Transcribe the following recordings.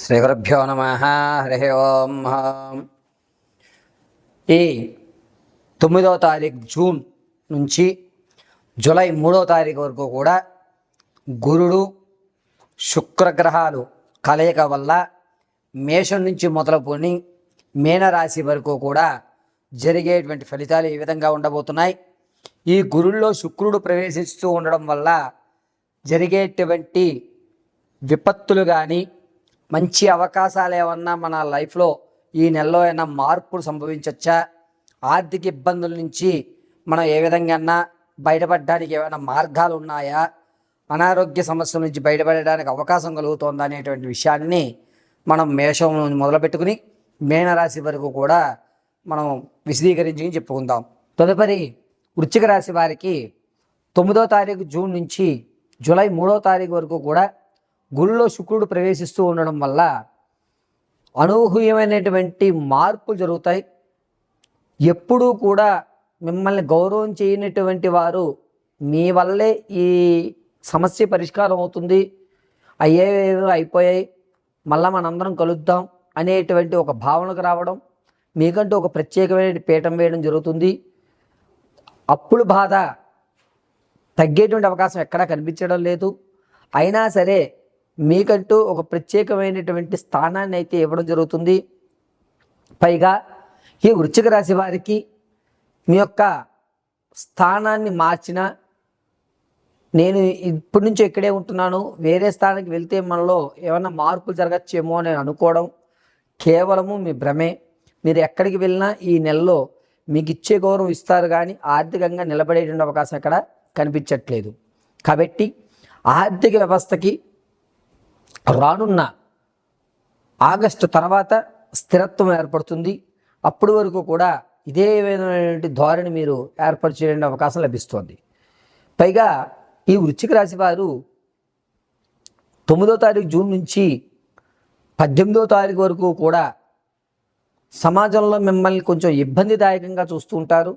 శ్రీగురుభ్యో నమ. హరి ఓం. ఈ 9వ తారీఖు జూన్ నుంచి జూలై 3వ తారీఖు వరకు కూడా గురుడు శుక్రగ్రహాలు కలయిక వల్ల మేషం నుంచి మొదలుకొని మీనరాశి వరకు కూడా జరిగేటువంటి ఫలితాలు ఈ విధంగా ఉండబోతున్నాయి. ఈ గురుల్లో శుక్రుడు ప్రవేశిస్తూ ఉండడం వల్ల జరిగేటువంటి విపత్తులు కానీ మంచి అవకాశాలు ఏమన్నా మన లైఫ్లో ఈ నెలలో ఏమైనా మార్పులు సంభవించవచ్చా, ఆర్థిక ఇబ్బందుల నుంచి మనం ఏ విధంగా బయటపడడానికి ఏమైనా మార్గాలు ఉన్నాయా, అనారోగ్య సమస్యల నుంచి బయటపడడానికి అవకాశం కలుగుతుందా అనేటువంటి విషయాన్ని మనం మేషం మొదలుపెట్టుకుని మీనరాశి వరకు కూడా మనం విశదీకరించి చెప్పుకుందాం. తదుపరి వృశ్చిక రాశి వారికి 9వ తారీఖు జూన్ నుంచి జూలై 3వ తారీఖు వరకు కూడా గురులో శుక్రుడు ప్రవేశిస్తూ ఉండడం వల్ల అనూహ్యమైనటువంటి మార్పులు జరుగుతాయి. ఎప్పుడూ కూడా మిమ్మల్ని గౌరవం చేయనటువంటి వారు మీ వల్లే ఈ సమస్య పరిష్కారం అవుతుంది, అయిపోయాయి, మళ్ళీ మనందరం కలుద్దాం అనేటువంటి ఒక భావనకు రావడం, మీకంటూ ఒక ప్రత్యేకమైన పీఠం వేయడం జరుగుతుంది. అప్పుల బాధ తగ్గేటువంటి అవకాశం ఎక్కడా కనిపించడం లేదు. అయినా సరే మీకంటూ ఒక ప్రత్యేకమైనటువంటి స్థానాన్ని అయితే ఇవ్వడం జరుగుతుంది. పైగా ఈ వృశ్చిక రాశి వారికి మీ యొక్క స్థానాన్ని మార్చిన, నేను ఇప్పటి నుంచి ఇక్కడే ఉంటున్నాను, వేరే స్థానానికి వెళ్తే మనలో ఏమైనా మార్పులు జరగచ్చేమో అని అనుకోవడం కేవలము మీ భ్రమే. మీరు ఎక్కడికి వెళ్ళినా ఈ నెలలో మీకు ఇచ్చే గౌరవం ఇస్తారు, కానీ ఆర్థికంగా నిలబడేటువంటి అవకాశం అక్కడ కనిపించట్లేదు. కాబట్టి ఆర్థిక వ్యవస్థకి రానున్న ఆగస్టు తర్వాత స్థిరత్వం ఏర్పడుతుంది. అప్పటి వరకు కూడా ఇదే విధమైనటువంటి ధోరణి మీరు ఏర్పరిచే అవకాశం లభిస్తుంది. పైగా ఈ వృశ్చిక రాశి వారు 9వ తారీఖు జూన్ నుంచి 18వ తారీఖు వరకు కూడా సమాజంలో మిమ్మల్ని కొంచెం ఇబ్బందిదాయకంగా చూస్తూ ఉంటారు.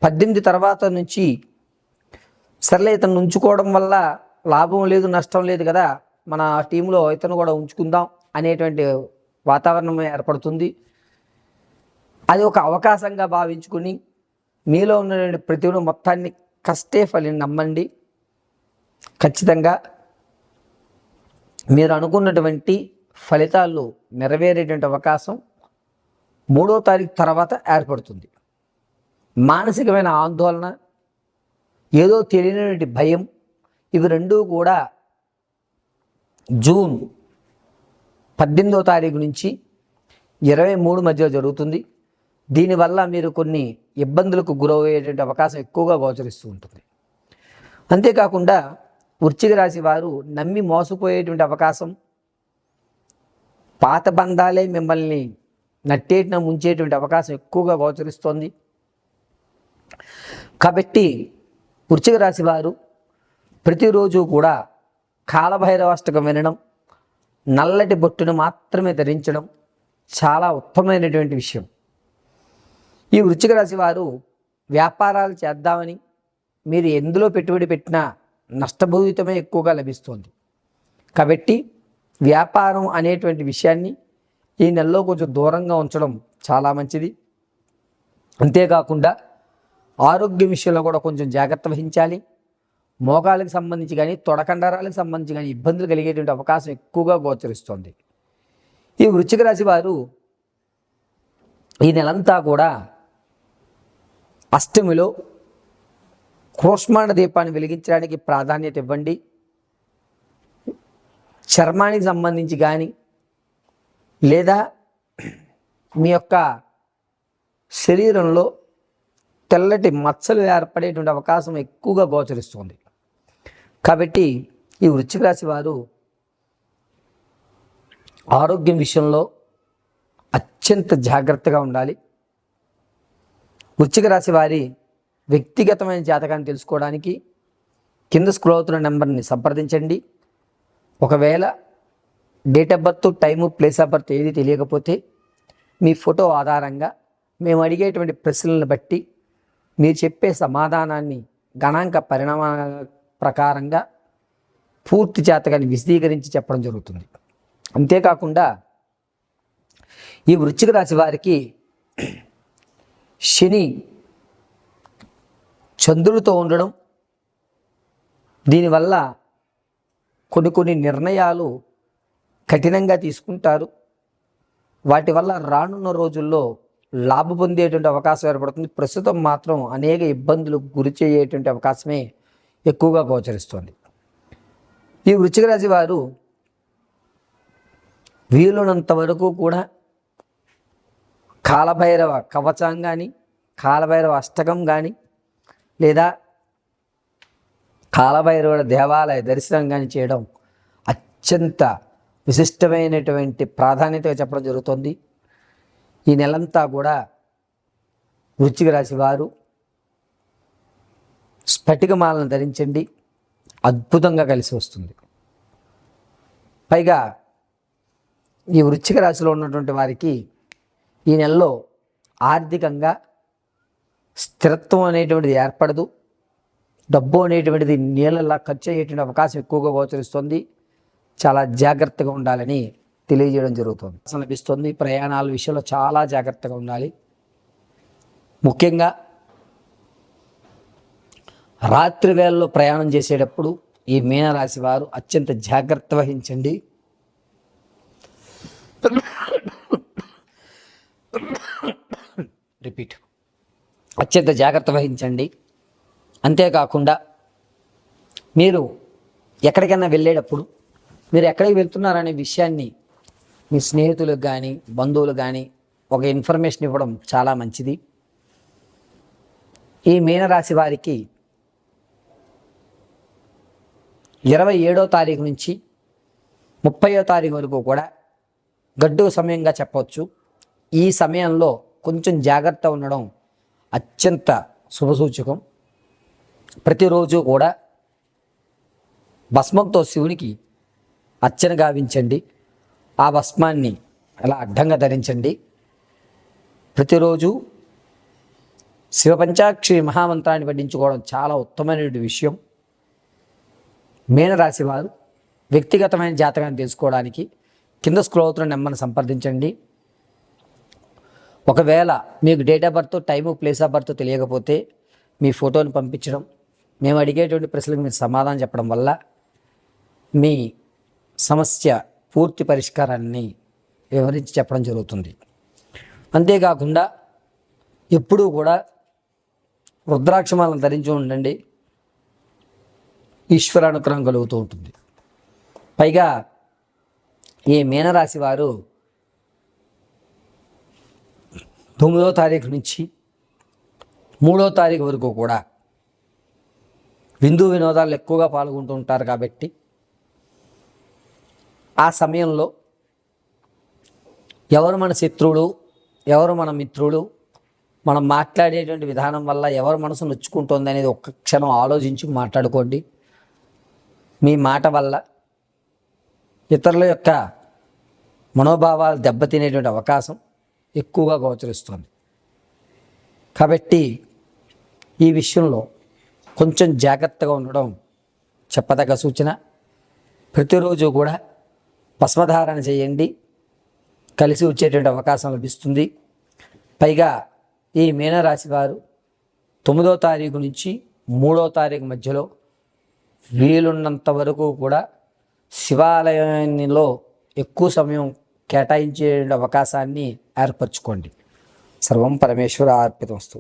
18 తర్వాత నుంచి సర్లే ఇతను ఉంచుకోవడం వల్ల లాభం లేదు, నష్టం లేదు కదా, మన టీంలో ఇతను కూడా ఉంచుకుందాం అనేటువంటి వాతావరణం ఏర్పడుతుంది. అది ఒక అవకాశంగా భావించుకుని మీలో ఉన్నటువంటి ప్రతిభను మొత్తాన్ని కష్టే ఫలిని నమ్మండి. ఖచ్చితంగా మీరు అనుకున్నటువంటి ఫలితాలు నెరవేరేటువంటి అవకాశం 3వ తారీఖు తర్వాత ఏర్పడుతుంది. మానసికమైన ఆందోళన, ఏదో తెలియనటువంటి భయం, ఇవి రెండూ కూడా జూన్ 18వ తారీఖు నుంచి 23 మధ్య జరుగుతుంది. దీనివల్ల మీరు కొన్ని ఇబ్బందులకు గురయ్యేటువంటి అవకాశం ఎక్కువగా గోచరిస్తూ ఉంటుంది. అంతేకాకుండా వృశ్చిక రాశి వారు నమ్మి మోసపోయేటువంటి అవకాశం, పాత బంధాలే మిమ్మల్ని నట్టేటిన ముంచేటువంటి అవకాశం ఎక్కువగా గోచరిస్తోంది. కాబట్టి వృశ్చిక రాశి వారు ప్రతిరోజు కూడా కాలభైరవాష్టకం వినడం, నల్లటి బొట్టును మాత్రమే ధరించడం చాలా ఉత్తమమైనటువంటి విషయం. ఈ వృశ్చిక రాశి వారు వ్యాపారాలు చేద్దామని మీరు ఎందులో పెట్టుబడి పెట్టినా నష్టభూయితమే ఎక్కువగా లభిస్తుంది. కాబట్టి వ్యాపారం అనేటువంటి విషయాన్ని ఈ నెలలో కొంచెం దూరంగా ఉంచడం చాలా మంచిది. అంతేకాకుండా ఆరోగ్య విషయంలో కూడా కొంచెం జాగ్రత్త వహించాలి. మోకాలకు సంబంధించి కానీ తొడకండరాలకు సంబంధించి కానీ ఇబ్బందులు కలిగేటువంటి అవకాశం ఎక్కువగా గోచరిస్తుంది. ఈ వృశ్చిక రాశి వారు ఈ నెలంతా కూడా అష్టమిలో కూష్మాండ దీపాన్ని వెలిగించడానికి ప్రాధాన్యత ఇవ్వండి. చర్మానికి సంబంధించి కానీ లేదా మీ యొక్క శరీరంలో తెల్లటి మచ్చలు ఏర్పడేటువంటి అవకాశం ఎక్కువగా గోచరిస్తుంది. కాబట్టి ఈ వృశ్చిక రాశి వారు ఆరోగ్యం విషయంలో అత్యంత జాగ్రత్తగా ఉండాలి. వృశ్చిక రాశి వారి వ్యక్తిగతమైన జాతకాన్ని తెలుసుకోవడానికి కింద స్క్రోల్ అవుతున్న నెంబర్ని సంప్రదించండి. ఒకవేళ date of birth, time, place of birth ఏది తెలియకపోతే మీ ఫోటో ఆధారంగా మేము అడిగేటువంటి ప్రశ్నలను బట్టి మీరు చెప్పే సమాధానాన్ని గణాంక పరిణామాల ప్రకారంగా పూర్తి జాతకాన్ని విశదీకరించి చెప్పడం జరుగుతుంది. అంతేకాకుండా ఈ వృశ్చిక రాశి వారికి శని చంద్రుడితో ఉండడం, దీనివల్ల కొన్ని నిర్ణయాలు కఠినంగా తీసుకుంటారు. వాటి వల్ల రానున్న రోజుల్లో లాభం పొందేటువంటి అవకాశం ఏర్పడుతుంది. ప్రస్తుతం మాత్రం అనేక ఇబ్బందులకు గురి చేయేటువంటి అవకాశమే ఎక్కువగా గోచరిస్తుంది. ఈ వృశ్చిక రాశి వారు వీలున్నంత వరకు కూడా కాలభైరవ కవచం కానీ, కాలభైరవ అష్టకం కానీ, లేదా కాలభైరవుల దేవాలయ దర్శనం కానీ చేయడం అత్యంత విశిష్టమైనటువంటి ప్రాధాన్యతగా చెప్పడం జరుగుతుంది. ఈ నెలంతా కూడా వృశ్చిక రాశి వారు స్ఫటికమాలను ధరించండి, అద్భుతంగా కలిసి వస్తుంది. పైగా ఈ వృశ్చిక రాశిలో ఉన్నటువంటి వారికి ఈ నెలలో ఆర్థికంగా స్థిరత్వం అనేటువంటిది ఏర్పడదు. డబ్బు అనేటువంటిది నీళ్ళలా ఖర్చు అయ్యేటువంటి అవకాశం ఎక్కువగా గోచరిస్తుంది. చాలా జాగ్రత్తగా ఉండాలని తెలియజేయడం జరుగుతుంది. లభిస్తుంది. ప్రయాణాల విషయంలో చాలా జాగ్రత్తగా ఉండాలి. ముఖ్యంగా రాత్రి వేళల్లో ప్రయాణం చేసేటప్పుడు ఈ మీనరాశి వారు అత్యంత జాగ్రత్త వహించండి. అత్యంత జాగ్రత్త వహించండి. అంతేకాకుండా మీరు ఎక్కడికైనా వెళ్ళేటప్పుడు మీరు ఎక్కడికి వెళ్తున్నారనే విషయాన్ని మీ స్నేహితులకు కానీ బంధువులకు కానీ ఒక ఇన్ఫర్మేషన్ ఇవ్వడం చాలా మంచిది. ఈ మీనరాశి వారికి 27వ తారీఖు నుంచి 30వ తారీఖు వరకు కూడా గడ్డు సమయంగా చెప్పవచ్చు. ఈ సమయంలో కొంచెం జాగ్రత్త ఉండడం అత్యంత శుభసూచకం. ప్రతిరోజు కూడా భస్మంతో శివునికి అర్చన గావించండి. ఆ భస్మాన్ని అలా అడ్డంగా ధరించండి. ప్రతిరోజు శివపంచాక్షరి మహామంత్రాన్ని పఠించుకోవడం చాలా ఉత్తమమైన విషయం. మీనరాశి వారు వ్యక్తిగతమైన జాతకాన్ని తెలుసుకోవడానికి కింద స్క్రోల్ అవుతున్న నెంబర్ని సంప్రదించండి. ఒకవేళ మీకు date of birth, time, place of birth తెలియకపోతే మీ ఫోటోని పంపించడం, మేము అడిగేటువంటి ప్రశ్నలకు మీరు సమాధానం చెప్పడం వల్ల మీ సమస్య పూర్తి పరిష్కారాన్ని వివరించి చెప్పడం జరుగుతుంది. అంతేకాకుండా ఎప్పుడూ కూడా రుద్రాక్షమాలను ధరించి ఉండండి. ఈశ్వర అనుగ్రహం కలుగుతూ ఉంటుంది. పైగా ఈ మీనరాశి వారు 9వ తారీఖు నుంచి 3వ తారీఖు వరకు కూడా విందు వినోదాలు ఎక్కువగా పాల్గొంటూ ఉంటారు. కాబట్టి ఆ సమయంలో ఎవరు మన శత్రువులు, ఎవరు మన మిత్రులు, మనం మాట్లాడేటువంటి విధానం వల్ల ఎవరు మనసు నొచ్చుకుంటుంది అనేది ఒక్క క్షణం ఆలోచించి మాట్లాడుకోండి. మీ మాట వల్ల ఇతరుల యొక్క మనోభావాలు దెబ్బతినేటువంటి అవకాశం ఎక్కువగా గోచరిస్తుంది. కాబట్టి ఈ విషయంలో కొంచెం జాగ్రత్తగా ఉండడం చెప్పదగ్గ సూచన. ప్రతిరోజు కూడా భస్మధారణ చేయండి, కలిసి వచ్చేటువంటి అవకాశం లభిస్తుంది. పైగా ఈ మీనరాశి వారు 9వ తారీఖు నుంచి 3వ తారీఖు మధ్యలో వీలున్నంత వరకు కూడా శివాలయంలో ఎక్కువ సమయం కేటాయించే అవకాశాన్ని ఏర్పరచుకోండి. సర్వం పరమేశ్వర అర్పితమస్తు.